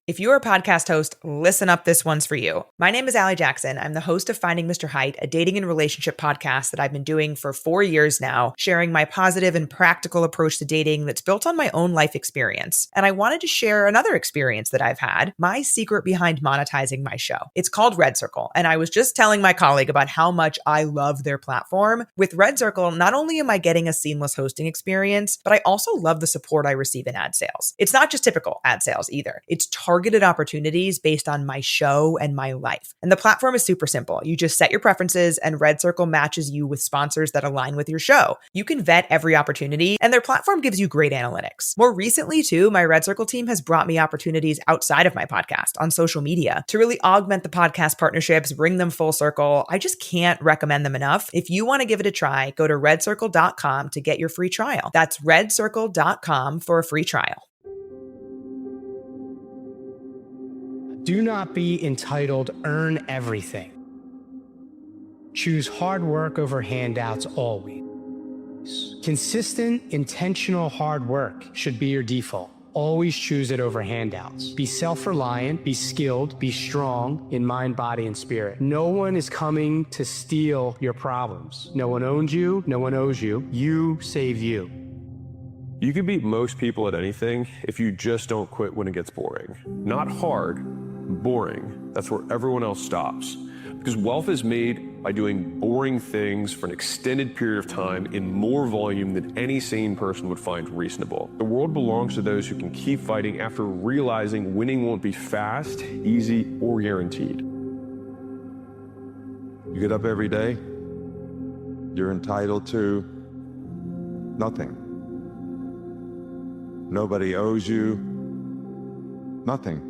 If you're a podcast host, listen up, this one's for you. My name is Allie Jackson. I'm the host of Finding Mr. Height, a dating and relationship podcast that I've been doing for 4 years now, sharing my positive and practical approach to dating that's built on my own life experience. And I wanted to share another experience that I've had, my secret behind monetizing my show. It's called Red Circle, and I was just telling my colleague about how much I love their platform. With Red Circle, not only am I getting a seamless hosting experience, but I also love the support I receive in ad sales. It's not just typical ad sales either. It's targeted opportunities based on my show and my life. And the platform is super simple. You just set your preferences and Red Circle matches you with sponsors that align with your show. You can vet every opportunity and their platform gives you great analytics. More recently too, my Red Circle team has brought me opportunities outside of my podcast on social media to really augment the podcast partnerships, bring them full circle. I just can't recommend them enough. If you want to give it a try, go to redcircle.com to get your free trial. That's redcircle.com for a free trial. Do not be entitled, earn everything. Choose hard work over handouts always. Consistent, intentional hard work should be your default. Always choose it over handouts. Be self-reliant, be skilled, be strong in mind, body, and spirit. No one is coming to steal your problems. No one owns you, no one owes you. You save you. You can beat most people at anything if you just don't quit when it gets boring. Not hard, boring. That's where everyone else stops. Because wealth is made by doing boring things for an extended period of time in more volume than any sane person would find reasonable. The world belongs to those who can keep fighting after realizing winning won't be fast, easy, or guaranteed. You get up every day, you're entitled to nothing. Nobody owes you nothing.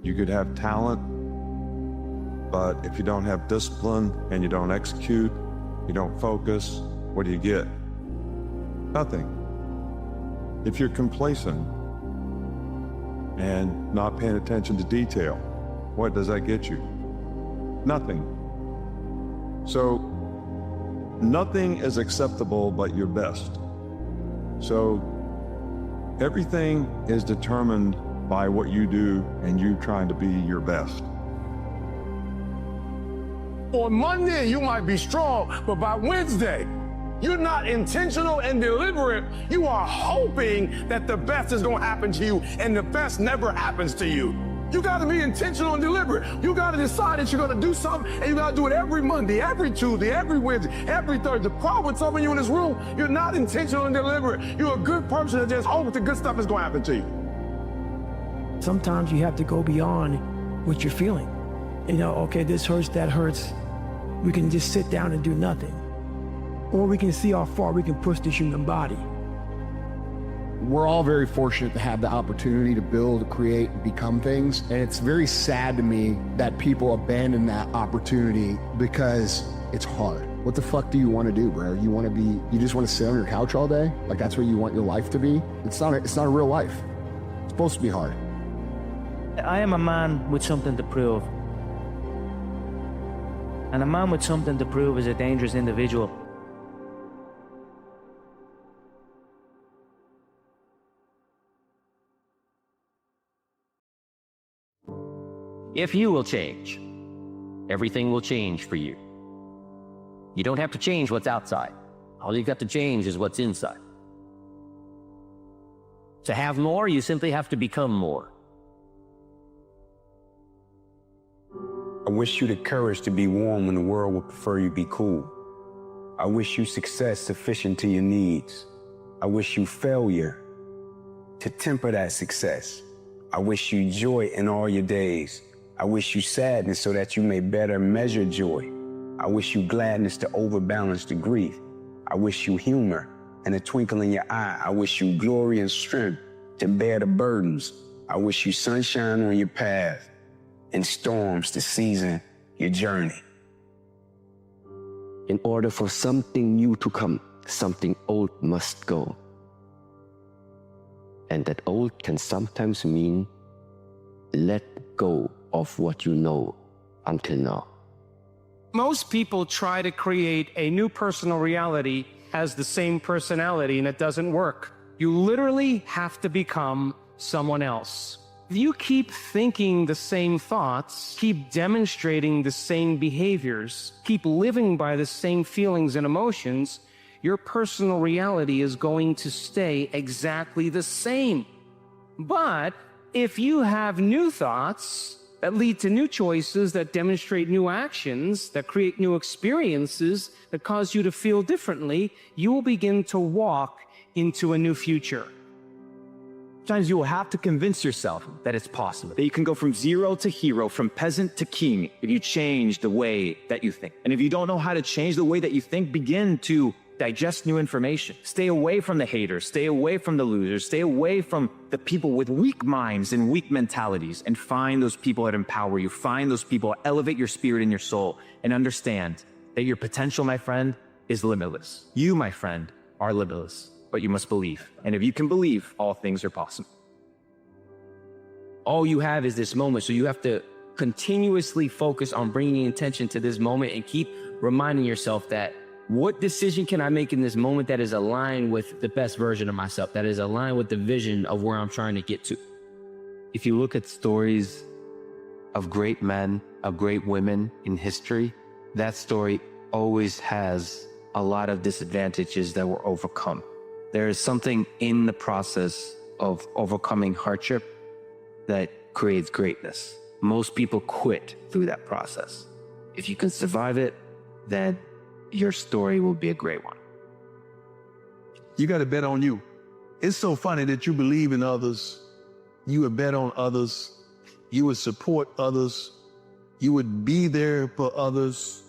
You could have talent, but if you don't have discipline and you don't execute, you don't focus, what do you get? Nothing. If you're complacent and not paying attention to detail, what does that get you? Nothing. So, nothing is acceptable but your best. So, everything is determined by what you do and you trying to be your best. On Monday, you might be strong, but by Wednesday, you're not intentional and deliberate. You are hoping that the best is going to happen to you, and the best never happens to you. You got to be intentional and deliberate. You got to decide that you're going to do something, and you got to do it every Monday, every Tuesday, every Wednesday, every Thursday. The problem with some of you in this room, you're not intentional and deliberate. You're a good person that just hopes the good stuff is going to happen to you. Sometimes you have to go beyond what you're feeling. You know, okay, this hurts, that hurts. We can just sit down and do nothing. Or we can see how far we can push this human body. We're all very fortunate to have the opportunity to build, create, and become things. And it's very sad to me that people abandon that opportunity because it's hard. What the fuck do you want to do, bro? You just want to sit on your couch all day? Like that's where you want your life to be? It's not a real life. It's supposed to be hard. I am a man with something to prove. And a man with something to prove is a dangerous individual. If you will change, everything will change for you. You don't have to change what's outside. All you've got to change is what's inside. To have more, you simply have to become more. I wish you the courage to be warm when the world would prefer you be cool. I wish you success sufficient to your needs. I wish you failure to temper that success. I wish you joy in all your days. I wish you sadness so that you may better measure joy. I wish you gladness to overbalance the grief. I wish you humor and a twinkle in your eye. I wish you glory and strength to bear the burdens. I wish you sunshine on your path and storms to season your journey. In order for something new to come, something old must go. And that old can sometimes mean let go of what you know until now. Most people try to create a new personal reality as the same personality, and it doesn't work. You literally have to become someone else. If you keep thinking the same thoughts, keep demonstrating the same behaviors, keep living by the same feelings and emotions, your personal reality is going to stay exactly the same. But if you have new thoughts that lead to new choices, that demonstrate new actions, that create new experiences, that cause you to feel differently, you will begin to walk into a new future. Sometimes you will have to convince yourself that it's possible, that you can go from zero to hero, from peasant to king, if you change the way that you think. And if you don't know how to change the way that you think, begin to digest new information. Stay away from the haters, stay away from the losers, stay away from the people with weak minds and weak mentalities, and find those people that empower you. Find those people that elevate your spirit and your soul, and understand that your potential, my friend, is limitless. You, my friend, are limitless. But you must believe. And if you can believe, all things are possible. All you have is this moment, so you have to continuously focus on bringing attention to this moment and keep reminding yourself that what decision can I make in this moment that is aligned with the best version of myself, that is aligned with the vision of where I'm trying to get to. If you look at stories of great men, of great women in history, that story always has a lot of disadvantages that were overcome. There is something in the process of overcoming hardship that creates greatness. Most people quit through that process. If you can survive it, then your story will be a great one. You got to bet on you. It's so funny that you believe in others. You would bet on others. You would support others. You would be there for others.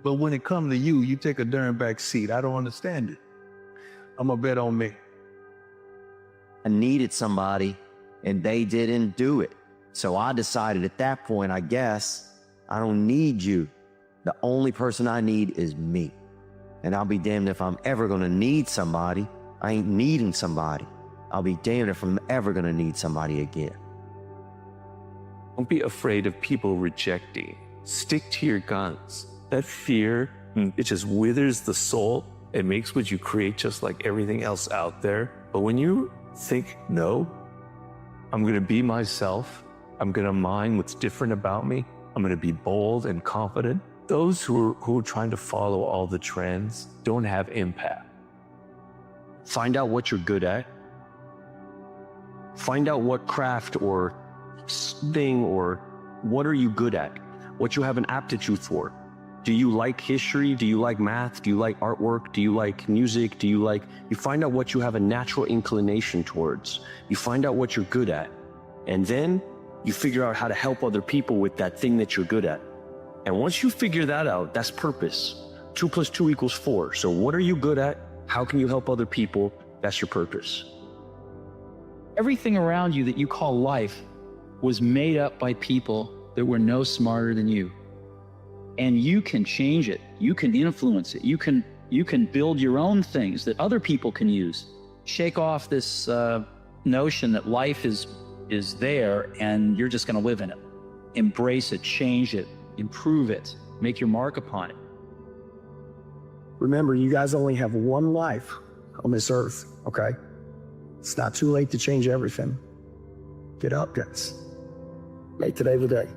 But when it comes to you, you take a darn back seat. I don't understand it. I'm going to bet on me. I needed somebody and they didn't do it. So I decided at that point, I guess, I don't need you. The only person I need is me. And I'll be damned if I'm ever going to need somebody. I ain't needing somebody. I'll be damned if I'm ever going to need somebody again. Don't be afraid of people rejecting. Stick to your guns. That fear, it just withers the soul. It makes what you create just like everything else out there. But when you think, no, I'm going to be myself. I'm going to mind what's different about me. I'm going to be bold and confident. Those who are trying to follow all the trends don't have impact. Find out what you're good at. Find out what craft or thing or what are you good at? What you have an aptitude for. Do you like history? Do you like math? Do you like artwork? Do you like music? You find out what you have a natural inclination towards. You find out what you're good at. And then you figure out how to help other people with that thing that you're good at. And once you figure that out, that's purpose. 2 + 2 = 4. So what are you good at? How can you help other people? That's your purpose. Everything around you that you call life was made up by people that were no smarter than you. And you can change it. You can influence it. You can build your own things that other people can use. Shake off this notion that life is there and you're just going to live in it. Embrace it, change it, improve it, make your mark upon it. Remember, you guys only have one life on this earth, okay? It's not too late to change everything. Get up, guys. Make today the day.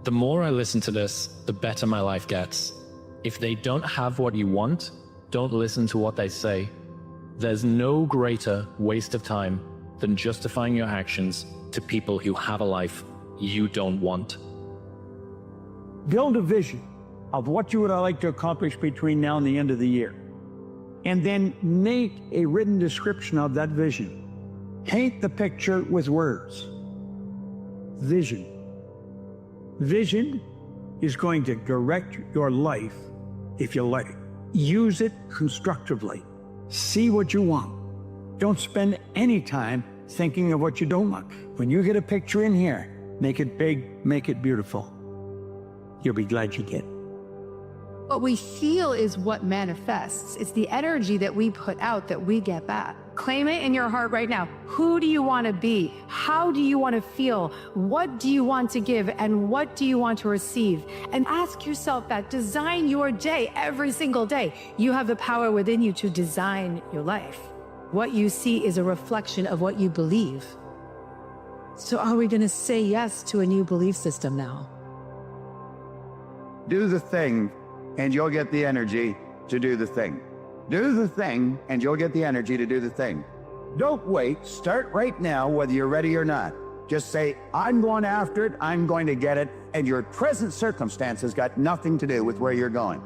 The more I listen to this, the better my life gets. If they don't have what you want, don't listen to what they say. There's no greater waste of time than justifying your actions to people who have a life you don't want. Build a vision of what you would like to accomplish between now and the end of the year. And then make a written description of that vision. Paint the picture with words. Vision. Vision is going to direct your life if you let it. Use it constructively. See what you want. Don't spend any time thinking of what you don't want. When you get a picture in here, make it big, make it beautiful. You'll be glad you did. What we feel is what manifests. It's the energy that we put out that we get back. Claim it in your heart right now. Who do you want to be? How do you want to feel? What do you want to give? And what do you want to receive? And ask yourself that. Design your day every single day. You have the power within you to design your life. What you see is a reflection of what you believe. So are we going to say yes to a new belief system now? Do the thing and you'll get the energy to do the thing. Do the thing and you'll get the energy to do the thing. Don't wait. Start right now, whether you're ready or not. Just say, I'm going after it, I'm going to get it, and your present circumstances got nothing to do with where you're going.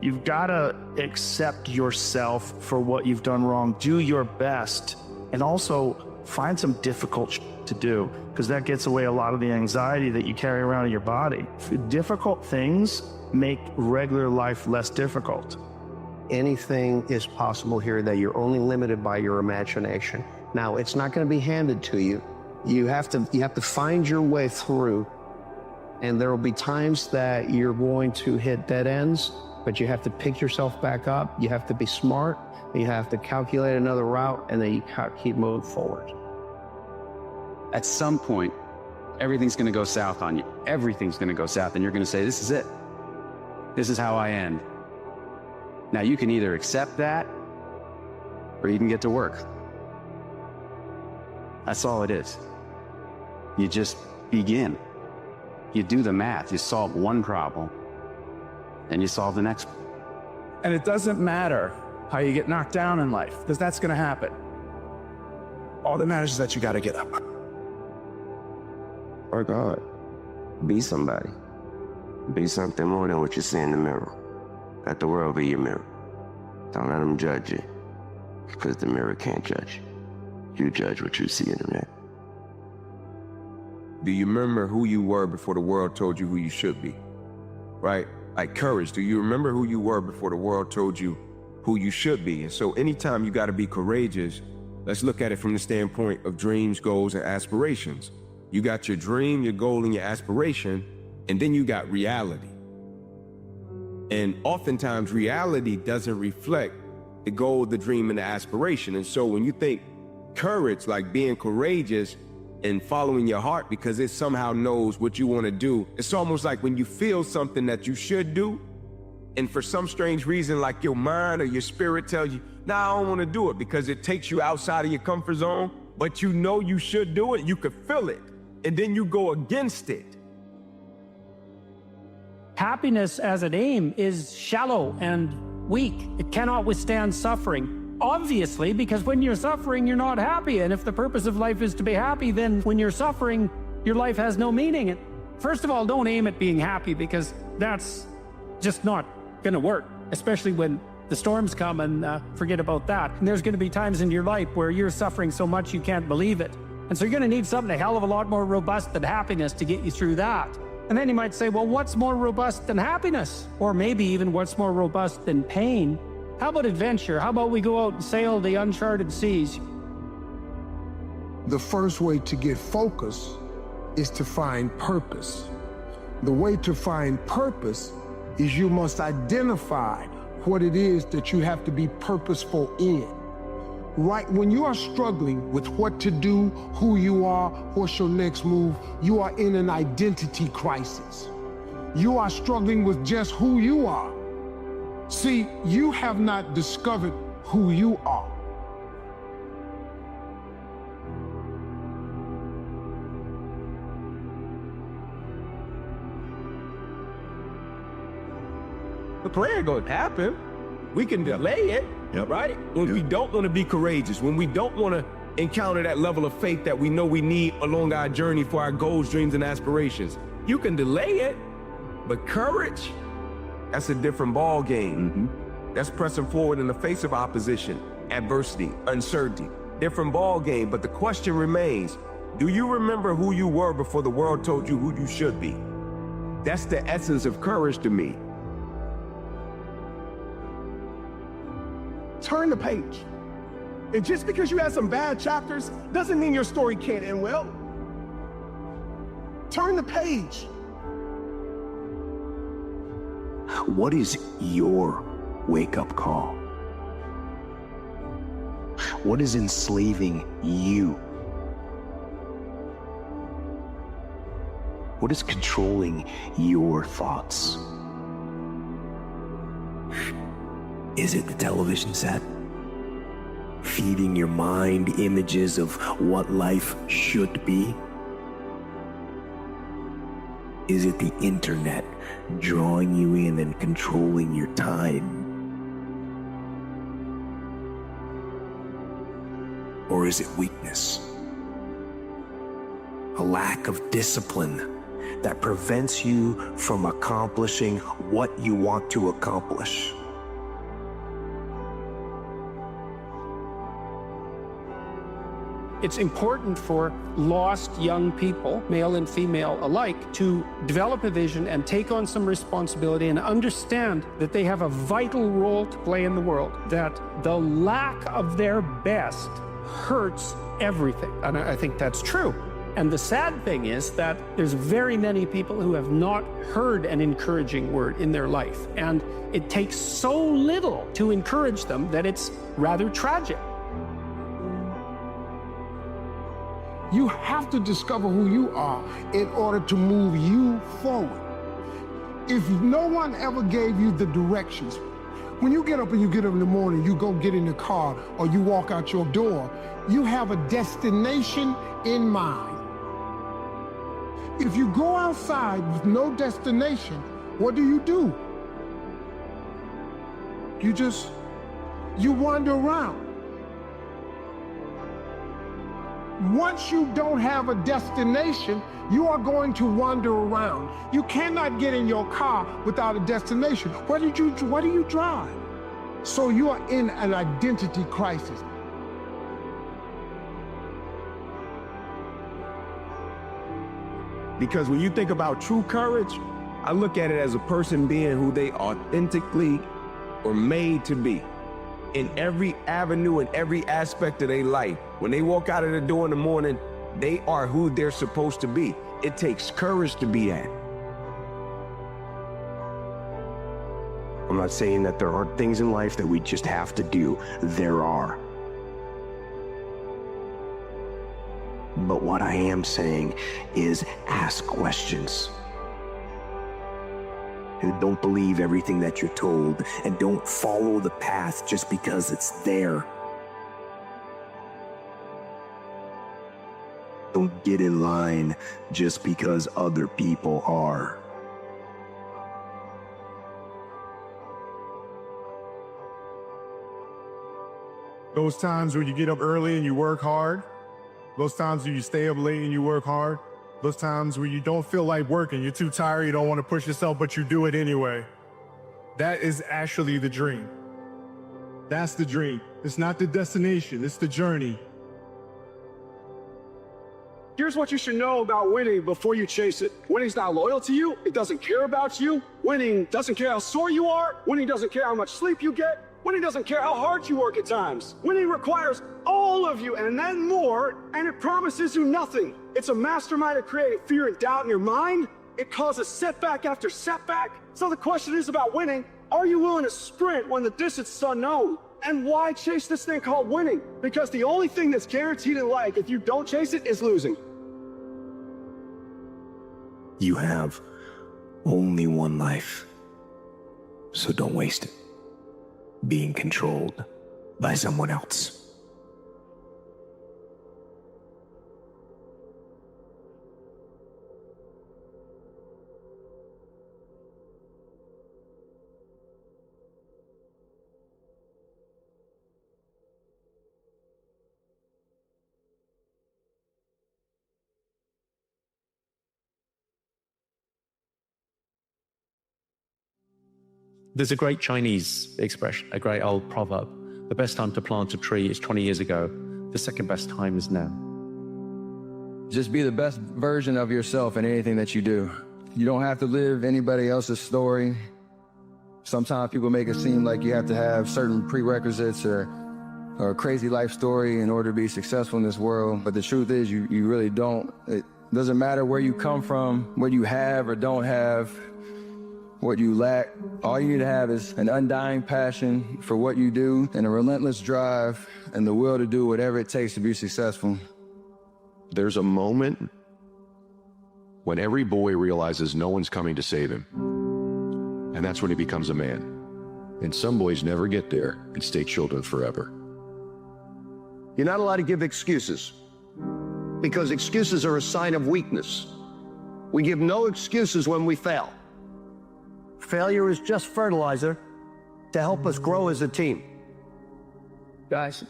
You've got to accept yourself for what you've done wrong. Do your best, and also find some difficult to do, because that gets away a lot of the anxiety that you carry around in your body. Difficult things make regular life less difficult. Anything is possible here, that you're only limited by your imagination. Now, it's not going to be handed to you. You have to find your way through, and there will be times that you're going to hit dead ends, but you have to pick yourself back up. You have to be smart, and you have to calculate another route, and then you keep moving forward. At some point, everything's going to go south on you. Everything's going to go south, and you're going to say, this is it. This is how I end. Now, you can either accept that, or you can get to work. That's all it is. You just begin. You do the math. You solve one problem, and you solve the next one. And it doesn't matter how you get knocked down in life, because that's going to happen. All that matters is that you got to get up. Work hard. Be somebody. Be something more than what you see in the mirror. Let the world be your mirror. Don't let them judge you, because the mirror can't judge you. You judge what you see in the mirror. Do you remember who you were before the world told you who you should be? Right? Like courage. Do you remember who you were before the world told you who you should be? And so anytime you got to be courageous, let's look at it from the standpoint of dreams, goals, and aspirations. You got your dream, your goal, and your aspiration, and then you got reality. And oftentimes reality doesn't reflect the goal, the dream, and the aspiration. And so when you think courage, like being courageous and following your heart because it somehow knows what you want to do, it's almost like when you feel something that you should do, and for some strange reason, like your mind or your spirit tells you, nah, I don't want to do it because it takes you outside of your comfort zone, but you know you should do it, you could feel it, and then you go against it. Happiness as an aim is shallow and weak. It cannot withstand suffering. Obviously, because when you're suffering, you're not happy. And if the purpose of life is to be happy, then when you're suffering, your life has no meaning. And first of all, don't aim at being happy, because that's just not going to work, especially when the storms come, and forget about that. And there's going to be times in your life where you're suffering so much you can't believe it. And so you're going to need something a hell of a lot more robust than happiness to get you through that. And then you might say, well, what's more robust than happiness? Or maybe even what's more robust than pain? How about adventure? How about we go out and sail the uncharted seas? The first way to get focus is to find purpose. The way to find purpose is you must identify what it is that you have to be purposeful in. Right when you are struggling with what to do, who you are, what's your next move, you are in an identity crisis. You are struggling with just who you are. See, you have not discovered who you are. The plan gonna happen. We can delay it, right? When we don't want to be courageous, when we don't want to encounter that level of faith that we know we need along our journey for our goals, dreams, and aspirations. You can delay it, but courage, that's a different ball game. That's pressing forward in the face of opposition, adversity, uncertainty. Different ball game, but the question remains, do you remember who you were before the world told you who you should be? That's the essence of courage to me. Turn the page. And just because you had some bad chapters doesn't mean your story can't end well. Turn the page. What is your wake-up call? What is enslaving you? What is controlling your thoughts? Is it the television set? Feeding your mind images of what life should be? Is it the internet drawing you in and controlling your time? Or is it weakness? A lack of discipline that prevents you from accomplishing what you want to accomplish. It's important for lost young people, male and female alike, to develop a vision and take on some responsibility and understand that they have a vital role to play in the world, that the lack of their best hurts everything. And I think that's true. And the sad thing is that there's very many people who have not heard an encouraging word in their life. And it takes so little to encourage them that it's rather tragic. You have to discover who you are in order to move you forward. If no one ever gave you the directions, when you get up in the morning, you go get in the car or you walk out your door, you have a destination in mind. If you go outside with no destination, what do? You wander around. Once you don't have a destination, you are going to wander around. You cannot get in your car without a destination. What do you drive? So you are in an identity crisis. Because when you think about true courage, I look at it as a person being who they authentically were made to be. In every avenue, in every aspect of their life. When they walk out of the door in the morning, they are who they're supposed to be. It takes courage to be that. I'm not saying that there aren't things in life that we just have to do. There are. But what I am saying is ask questions. And don't believe everything that you're told, and don't follow the path just because it's there. Don't get in line just because other people are. Those times when you get up early and you work hard, those times when you stay up late and you work hard, those times where you don't feel like working, you're too tired, you don't want to push yourself, but you do it anyway. That is actually the dream. That's the dream. It's not the destination, it's the journey. Here's what you should know about winning before you chase it. Winning's not loyal to you. It doesn't care about you. Winning doesn't care how sore you are. Winning doesn't care how much sleep you get. Winning doesn't care how hard you work at times. Winning requires all of you and then more, and it promises you nothing. It's a mastermind of creating fear and doubt in your mind. It causes setback after setback. So the question is about winning. Are you willing to sprint when the distance is unknown? And why chase this thing called winning? Because the only thing that's guaranteed in life, if you don't chase it, is losing. You have only one life, so don't waste it being controlled by someone else. There's a great Chinese expression, a great old proverb. The best time to plant a tree is 20 years ago. The second best time is now. Just be the best version of yourself in anything that you do. You don't have to live anybody else's story. Sometimes people make it seem like you have to have certain prerequisites or a crazy life story in order to be successful in this world. But the truth is you really don't. It doesn't matter where you come from, what you have or don't have, what you lack. All you need to have is an undying passion for what you do and a relentless drive and the will to do whatever it takes to be successful. There's a moment when every boy realizes no one's coming to save him. And that's when he becomes a man. And some boys never get there and stay children forever. You're not allowed to give excuses, because excuses are a sign of weakness. We give no excuses when we fail. Failure is just fertilizer to help us grow as a team. Guys,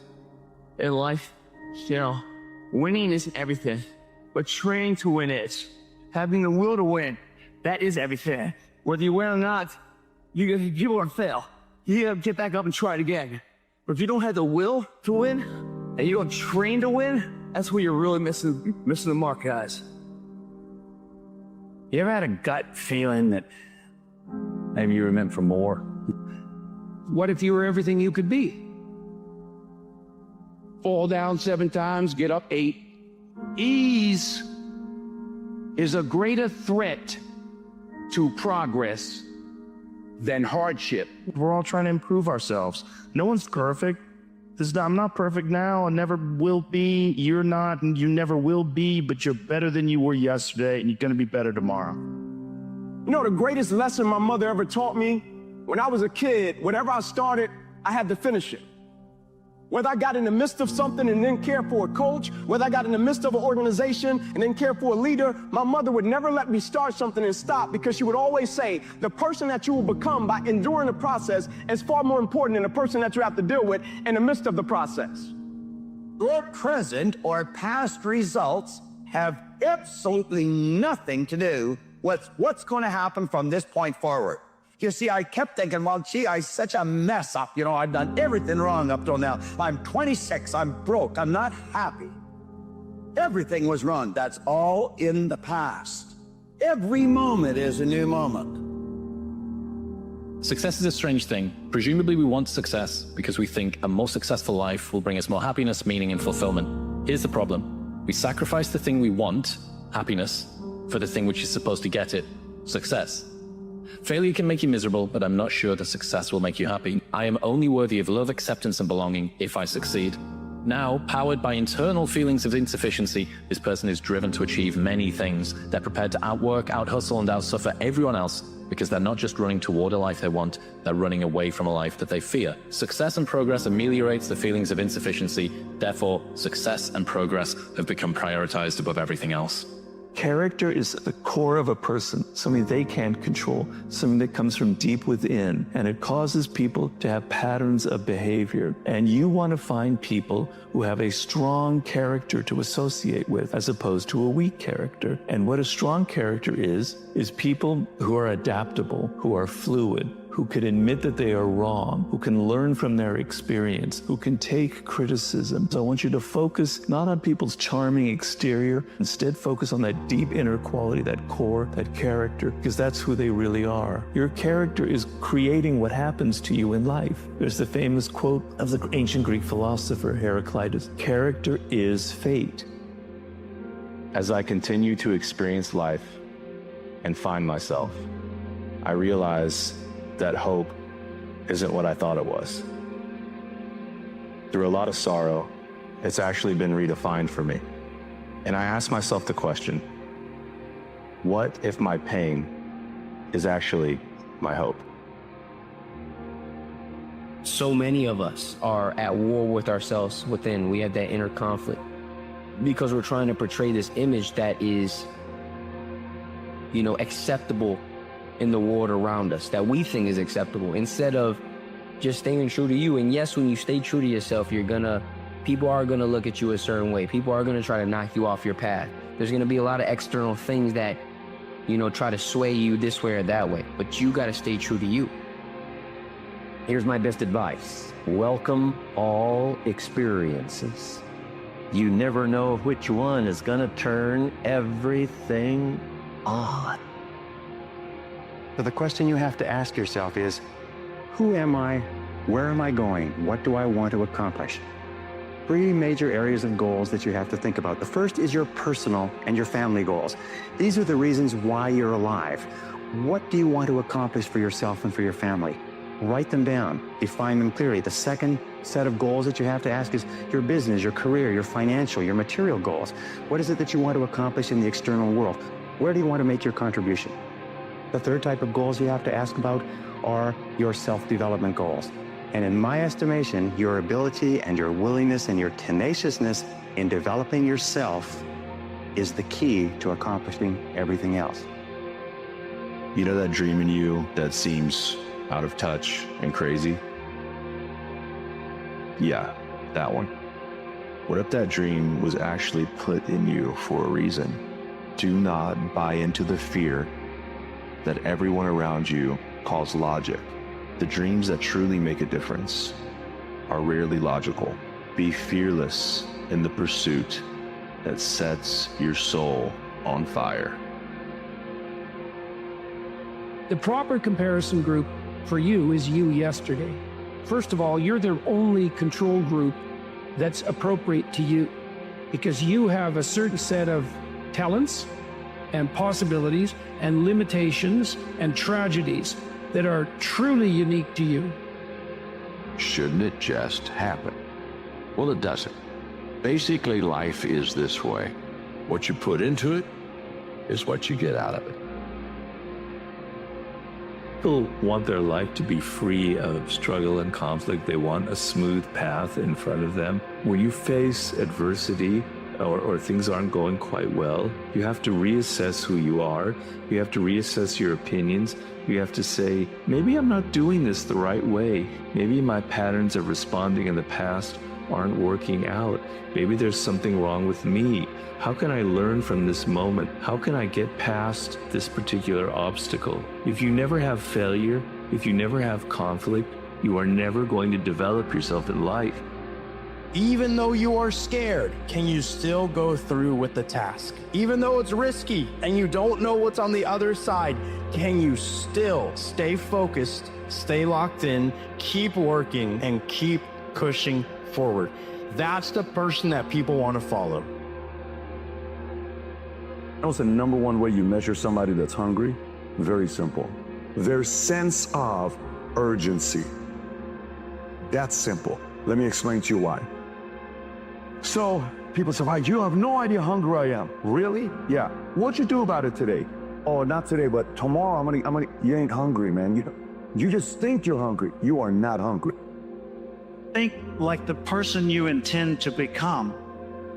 in life, winning isn't everything, but training to win is. Having the will to win, that is everything. Whether you win or not, you're going to fail. You got to get back up and try it again. But if you don't have the will to win, and you don't train to win, that's where you're really missing the mark, guys. You ever had a gut feeling that maybe you were meant for more? What if you were everything you could be? Fall down 7 times, get up 8. Ease is a greater threat to progress than hardship. We're all trying to improve ourselves. No one's perfect. I'm not perfect now. I never will be. You're not, and you never will be, but you're better than you were yesterday, and you're going to be better tomorrow. You know, the greatest lesson my mother ever taught me, when I was a kid, whatever I started, I had to finish it. Whether I got in the midst of something and didn't care for a coach, whether I got in the midst of an organization and didn't care for a leader, my mother would never let me start something and stop, because she would always say, the person that you will become by enduring the process is far more important than the person that you have to deal with in the midst of the process. Your present or past results have absolutely nothing to do with what's going to happen from this point forward. You see, I kept thinking, well, gee, I'm such a mess up. You know, I've done everything wrong up till now. I'm 26, I'm broke, I'm not happy. Everything was wrong. That's all in the past. Every moment is a new moment. Success is a strange thing. Presumably we want success because we think a more successful life will bring us more happiness, meaning, and fulfillment. Here's the problem. We sacrifice the thing we want, happiness, for the thing which is supposed to get it, success. Failure can make you miserable, but I'm not sure that success will make you happy. I am only worthy of love, acceptance, and belonging if I succeed. Now, powered by internal feelings of insufficiency, this person is driven to achieve many things. They're prepared to outwork, outhustle, and outsuffer everyone else because they're not just running toward a life they want, they're running away from a life that they fear. Success and progress ameliorates the feelings of insufficiency. Therefore, success and progress have become prioritized above everything else. Character is the core of a person, something they can't control, something that comes from deep within, and it causes people to have patterns of behavior. And you want to find people who have a strong character to associate with, as opposed to a weak character. And what a strong character is people who are adaptable, who are fluid, who can admit that they are wrong, who can learn from their experience, who can take criticism. So I want you to focus not on people's charming exterior, instead focus on that deep inner quality, that core, that character, because that's who they really are. Your character is creating what happens to you in life. There's the famous quote of the ancient Greek philosopher Heraclitus, "Character is fate." As I continue to experience life and find myself, I realize that hope isn't what I thought it was. Through a lot of sorrow, it's actually been redefined for me. And I ask myself the question, what if my pain is actually my hope? So many of us are at war with ourselves within. We have that inner conflict because we're trying to portray this image that is, acceptable in the world around us, that we think is acceptable, instead of just staying true to you. And yes, when you stay true to yourself, people are gonna look at you a certain way. People are gonna try to knock you off your path. There's gonna be a lot of external things that, try to sway you this way or that way, but you gotta stay true to you. Here's my best advice. Welcome all experiences. You never know which one is gonna turn everything on. So the question you have to ask yourself is, who am I? Where am I going? What do I want to accomplish? 3 major areas of goals that you have to think about. The first is your personal and your family goals. These are the reasons why you're alive. What do you want to accomplish for yourself and for your family? Write them down, define them clearly. The second set of goals that you have to ask is your business, your career, your financial, your material goals. What is it that you want to accomplish in the external world? Where do you want to make your contribution? The third type of goals you have to ask about are your self-development goals. And in my estimation, your ability and your willingness and your tenaciousness in developing yourself is the key to accomplishing everything else. You know that dream in you that seems out of touch and crazy? Yeah, that one. What if that dream was actually put in you for a reason? Do not buy into the fear that everyone around you calls logic. The dreams that truly make a difference are rarely logical. Be fearless in the pursuit that sets your soul on fire. The proper comparison group for you is you yesterday. First of all, you're the only control group that's appropriate to you because you have a certain set of talents and possibilities and limitations and tragedies that are truly unique to you. Shouldn't it just happen? Well, it doesn't. Basically, life is this way. What you put into it is what you get out of it. People want their life to be free of struggle and conflict. They want a smooth path in front of them. When you face adversity or things aren't going quite well, you have to reassess who you are. You have to reassess your opinions. You have to say, maybe I'm not doing this the right way. Maybe my patterns of responding in the past aren't working out. Maybe there's something wrong with me. How can I learn from this moment? How can I get past this particular obstacle? If you never have failure, if you never have conflict, you are never going to develop yourself in life. Even though you are scared, can you still go through with the task? Even though it's risky and you don't know what's on the other side, can you still stay focused, stay locked in, keep working, and keep pushing forward? That's the person that people want to follow. What's the number one way you measure somebody that's hungry? Very simple. Their sense of urgency. That's simple. Let me explain to you why. So people say, you have no idea how hungry I am. Really? Yeah. What'd you do about it today? Oh, not today, but tomorrow I'm gonna. You ain't hungry, man. You just think you're hungry. You are not hungry. Think like the person you intend to become.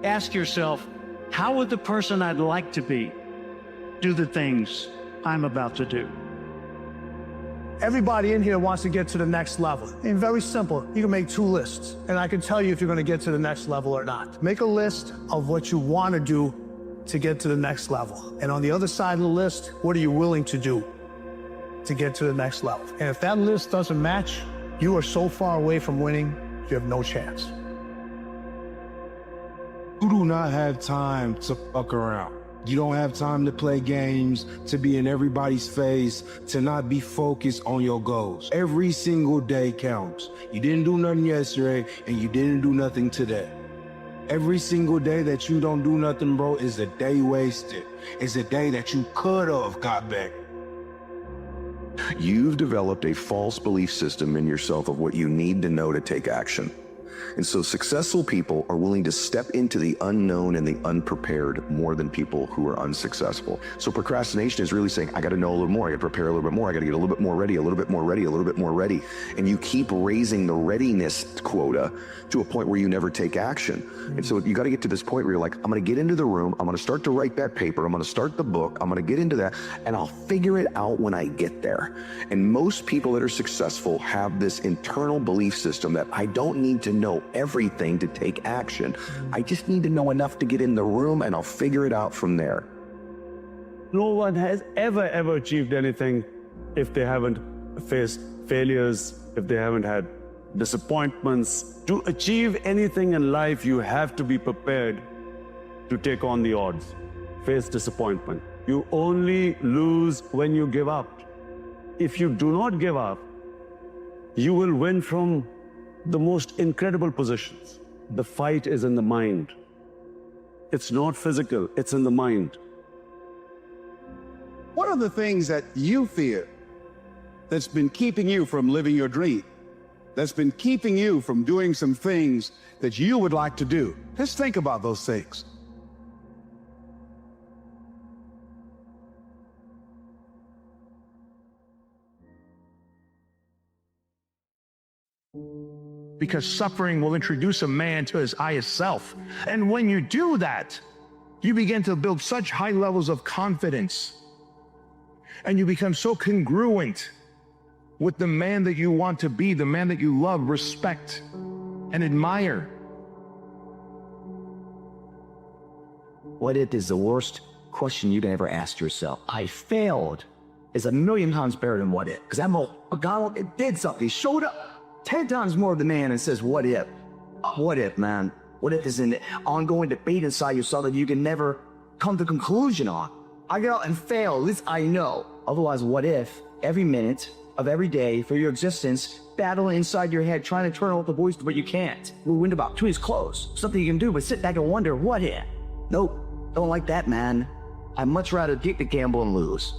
Ask yourself, how would the person I'd like to be do the things I'm about to do? Everybody in here wants to get to the next level. And very simple, you can make two lists, and I can tell you if you're gonna get to the next level or not. Make a list of what you wanna do to get to the next level. And on the other side of the list, what are you willing to do to get to the next level? And if that list doesn't match, you are so far away from winning, you have no chance. You do not have time to fuck around. You don't have time to play games, to be in everybody's face, to not be focused on your goals. Every single day counts. You didn't do nothing yesterday, and you didn't do nothing today. Every single day that you don't do nothing, bro, is a day wasted. It's a day that you could have got back. You've developed a false belief system in yourself of what you need to know to take action. And so successful people are willing to step into the unknown and the unprepared more than people who are unsuccessful. So procrastination is really saying, I got to know a little more. I got to prepare a little bit more. I got to get a little bit more ready, a little bit more ready, a little bit more ready. And you keep raising the readiness quota to a point where you never take action. And so you got to get to this point where you're like, I'm going to get into the room. I'm going to start to write that paper. I'm going to start the book. I'm going to get into that, and I'll figure it out when I get there. And most people that are successful have this internal belief system that I don't need to know everything to take action. I just need to know enough to get in the room, and I'll figure it out from there. No one has ever achieved anything if they haven't faced failures, if they haven't had disappointments. To achieve anything in life, you have to be prepared to take on the odds, face disappointment. You only lose when you give up. If you do not give up, you will win from the most incredible positions. The fight is in the mind. It's not physical, it's in the mind. What are the things that you fear that's been keeping you from living your dream? That's been keeping you from doing some things that you would like to do? Just think about those things. Because suffering will introduce a man to his highest self. And when you do that, You begin to build such high levels of confidence, and you become so congruent with the man that you want to be, the man that you love, respect, and admire. What if is the worst question you can ever ask yourself? I failed is 1,000,000 times better than what if. Because that God did something. He showed up 10 times more of the man and says, what if? What if, man? What if is an ongoing debate inside yourself that you can never come to a conclusion on? I get out and fail, at least I know. Otherwise, what if every minute of every day for your existence, battling inside your head, trying to turn off the voice, but you can't. The window about two is closed. Something you can do, but sit back and wonder, what if? Nope, don't like that, man. I'd much rather take the gamble and lose.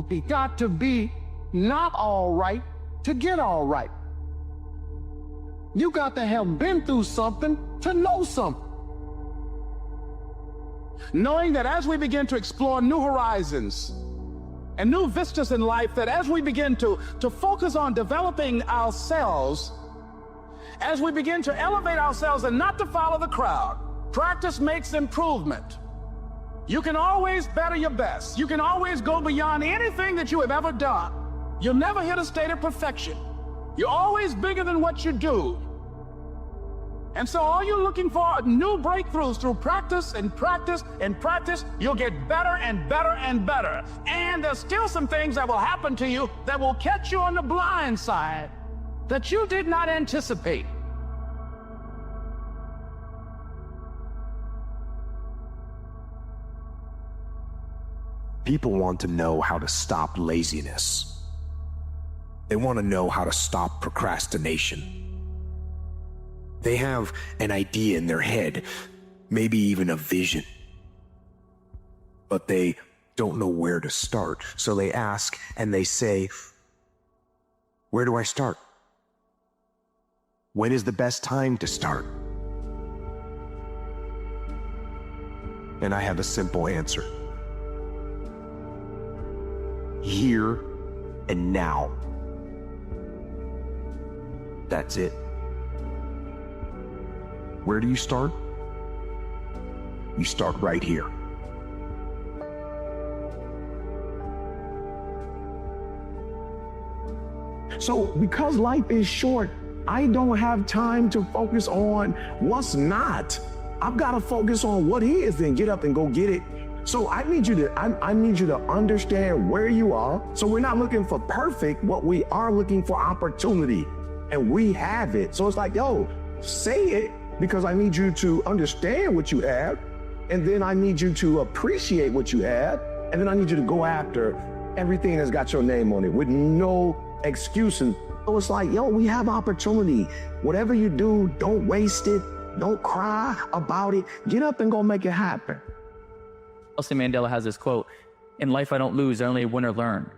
You got to be not all right to get all right. You got to have been through something to know something. Knowing that as we begin to explore new horizons and new vistas in life, that as we begin to focus on developing ourselves, as we begin to elevate ourselves and not to follow the crowd, practice makes improvement. You can always better your best. You can always go beyond anything that you have ever done. You'll never hit a state of perfection. You're always bigger than what you do. And so all you're looking for are new breakthroughs through practice and practice and practice. You'll get better and better and better. And there's still some things that will happen to you that will catch you on the blind side that you did not anticipate. People want to know how to stop laziness. They want to know how to stop procrastination. They have an idea in their head, maybe even a vision, but they don't know where to start. So they ask and they say, where do I start? When is the best time to start? And I have a simple answer. Here and now. That's it. Where do you start? You start right here. So because life is short, I don't have time to focus on what's not. I've got to focus on what is and get up and go get it. So I need you to understand where you are. So we're not looking for perfect, but we are looking for opportunity, and we have it. So it's like, yo, say it, because I need you to understand what you have, and then I need you to appreciate what you have, and then I need you to go after everything that's got your name on it with no excuses. So it's like, yo, we have opportunity. Whatever you do, don't waste it. Don't cry about it. Get up and go make it happen. Nelson Mandela has this quote, in life I don't lose, I only win or learn.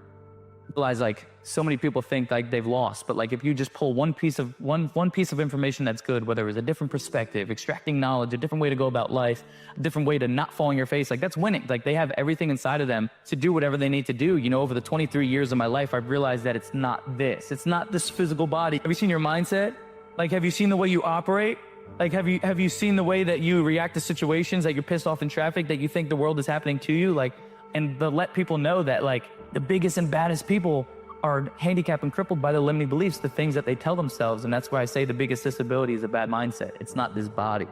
Realize like so many people think like they've lost, but like if you just pull one piece of information that's good, whether it was a different perspective, extracting knowledge, a different way to go about life, a different way to not fall on your face, like that's winning. Like they have everything inside of them to do whatever they need to do. You know, over the 23 years of my life, I've realized that it's not this. It's not this physical body. Have you seen your mindset? Like, have you seen the way you operate? Like, have you seen the way that you react to situations, that you're pissed off in traffic, that you think the world is happening to you? Like, and to let people know that like the biggest and baddest people are handicapped and crippled by the limiting beliefs, the things that they tell themselves. And that's why I say the biggest disability is a bad mindset. It's not this body.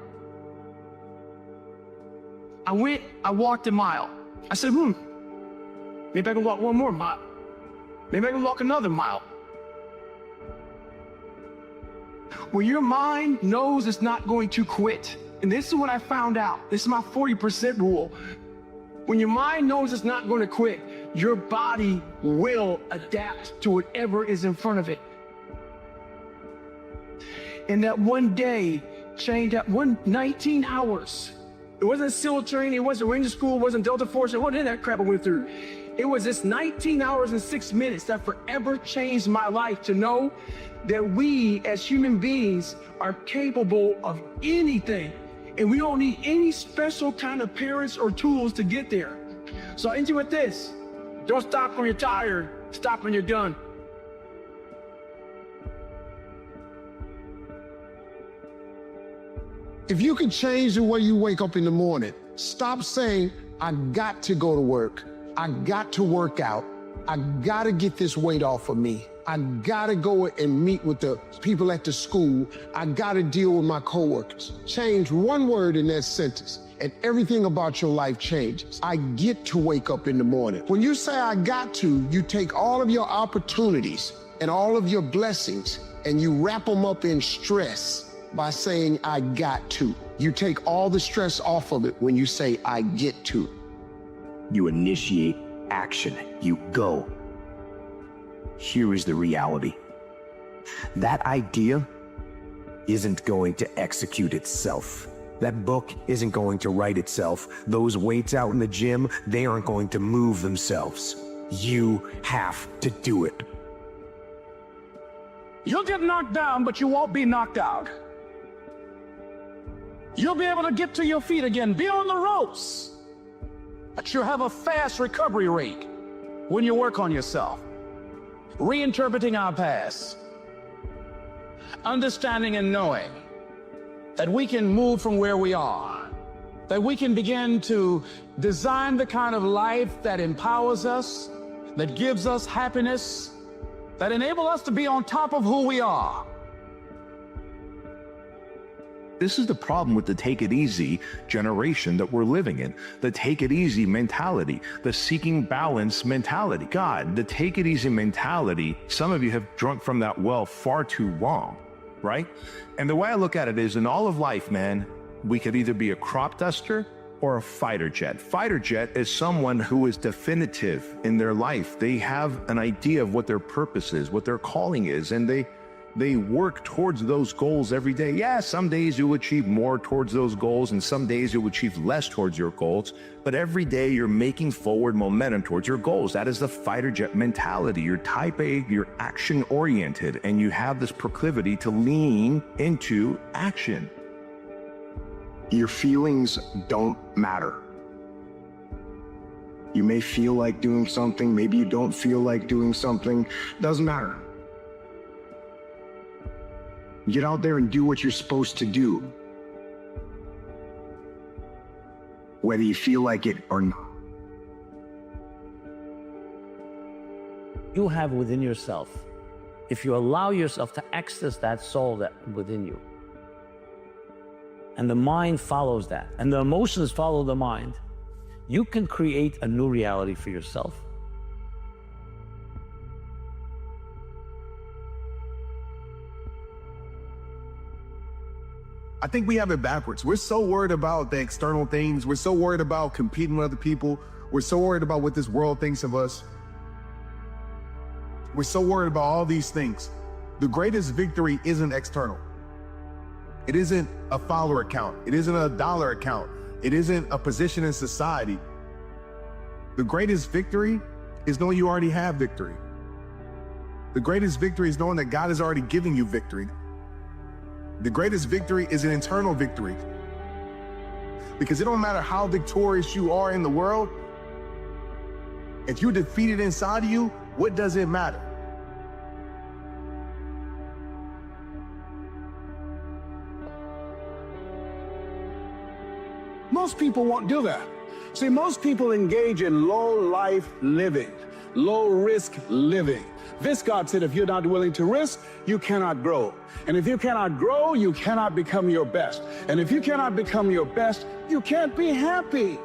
I walked a mile. I said, maybe I can walk one more mile. Maybe I can walk another mile. When your mind knows it's not going to quit, and this is what I found out, this is my 40% rule. When your mind knows it's not going to quit, your body will adapt to whatever is in front of it. And that one day changed, that 19 hours. It wasn't SEAL training, it wasn't Ranger School, it wasn't Delta Force, it wasn't that crap I went through. It was this 19 hours and 6 minutes that forever changed my life, to know that we as human beings are capable of anything. And we don't need any special kind of parents or tools to get there. So I end you with this. Don't stop when you're tired. Stop when you're done. If you can change the way you wake up in the morning, Stop saying, I got to go to work. I got to work out. I got to get this weight off of me. I got to go and meet with the people at the school. I got to deal with my coworkers. Change one word in that sentence and everything about your life changes. I get to wake up in the morning. When you say I got to, you take all of your opportunities and all of your blessings and you wrap them up in stress by saying I got to. You take all the stress off of it when you say I get to. You initiate action. You go. Here is the reality. That idea isn't going to execute itself. That book isn't going to write itself. Those weights out in the gym, they aren't going to move themselves. You have to do it. You'll get knocked down, but you won't be knocked out. You'll be able to get to your feet again, be on the ropes, but you'll have a fast recovery rate when you work on yourself. Reinterpreting our past, understanding and knowing that we can move from where we are, that we can begin to design the kind of life that empowers us, that gives us happiness, that enable us to be on top of who we are. This is the problem with the take it easy generation that we're living in. The take it easy mentality, the seeking balance mentality. God, the take it easy mentality, some of you have drunk from that well far too long, right? And the way I look at it is in all of life, man, we could either be a crop duster or a fighter jet. Fighter jet is someone who is definitive in their life. They have an idea of what their purpose is, what their calling is, and they work towards those goals every day. Yeah, some days you'll achieve more towards those goals, and some days you'll achieve less towards your goals. But every day you're making forward momentum towards your goals. That is the fighter jet mentality. You're type A, you're action oriented, and you have this proclivity to lean into action. Your feelings don't matter. You may feel like doing something, maybe you don't feel like doing something, doesn't matter. Get out there and do what you're supposed to do, whether you feel like it or not. You have within yourself, if you allow yourself to access that soul that within you, and the mind follows that, and the emotions follow the mind, you can create a new reality for yourself. I think we have it backwards. We're so worried about the external things. We're so worried about competing with other people. We're so worried about what this world thinks of us. We're so worried about all these things. The greatest victory isn't external. It isn't a follower account. It isn't a dollar account. It isn't a position in society. The greatest victory is knowing you already have victory. The greatest victory is knowing that God is already giving you victory. The greatest victory is an internal victory. Because it don't matter how victorious you are in the world, if you're defeated inside of you, what does it matter? Most people won't do that. See, most people engage in low life living, low risk living. Viscott said, if you're not willing to risk, you cannot grow. And if you cannot grow, you cannot become your best. And if you cannot become your best, you can't be happy.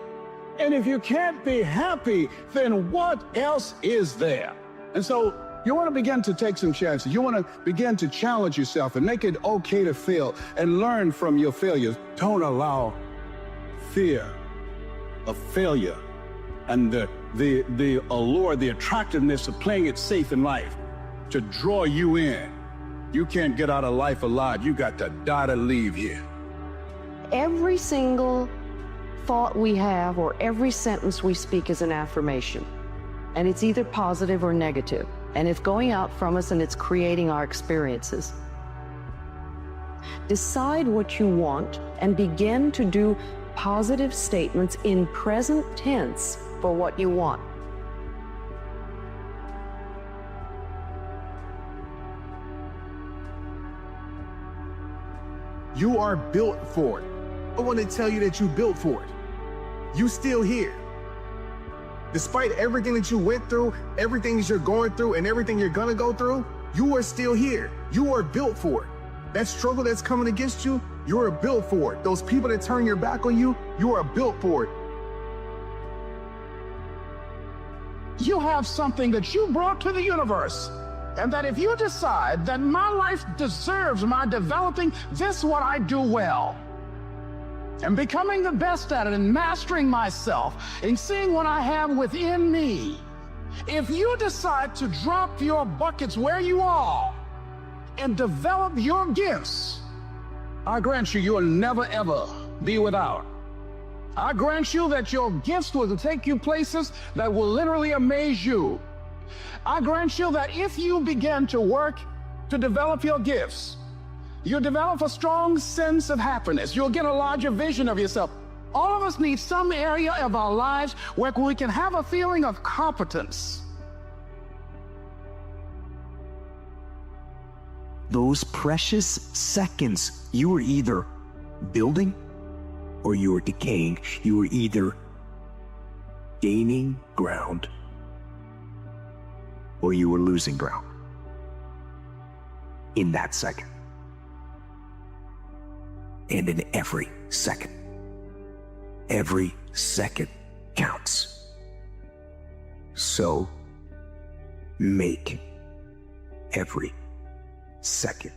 And if you can't be happy, then what else is there? And so you want to begin to take some chances. You want to begin to challenge yourself and make it okay to fail and learn from your failures. Don't allow fear of failure and the allure, the attractiveness of playing it safe in life to draw you in. You can't get out of life alive. You got to die to leave here. Every single thought we have or every sentence we speak is an affirmation. And it's either positive or negative. And it's going out from us and it's creating our experiences. Decide what you want and begin to do positive statements in present tense for what you want. You are built for it. I want to tell you that you built for it. you still here. Despite everything that you went through, everything that you're going through, and everything you're gonna go through, you are still here. You are built for it. That struggle that's coming against you, you are built for it. Those people that turn your back on you, you are built for it. You have something that you brought to the universe, and that if you decide that my life deserves my developing this what I do well, and becoming the best at it, and mastering myself, and seeing what I have within me, if you decide to drop your buckets where you are and develop your gifts, I grant you, you'll never ever be without. I grant you that your gifts will take you places that will literally amaze you. I grant you that if you begin to work to develop your gifts, you'll develop a strong sense of happiness. You'll get a larger vision of yourself. All of us need some area of our lives where we can have a feeling of competence. Those precious seconds, you were either building or you were decaying. You were either gaining ground or you were losing ground in that second. And in every second counts. So make every second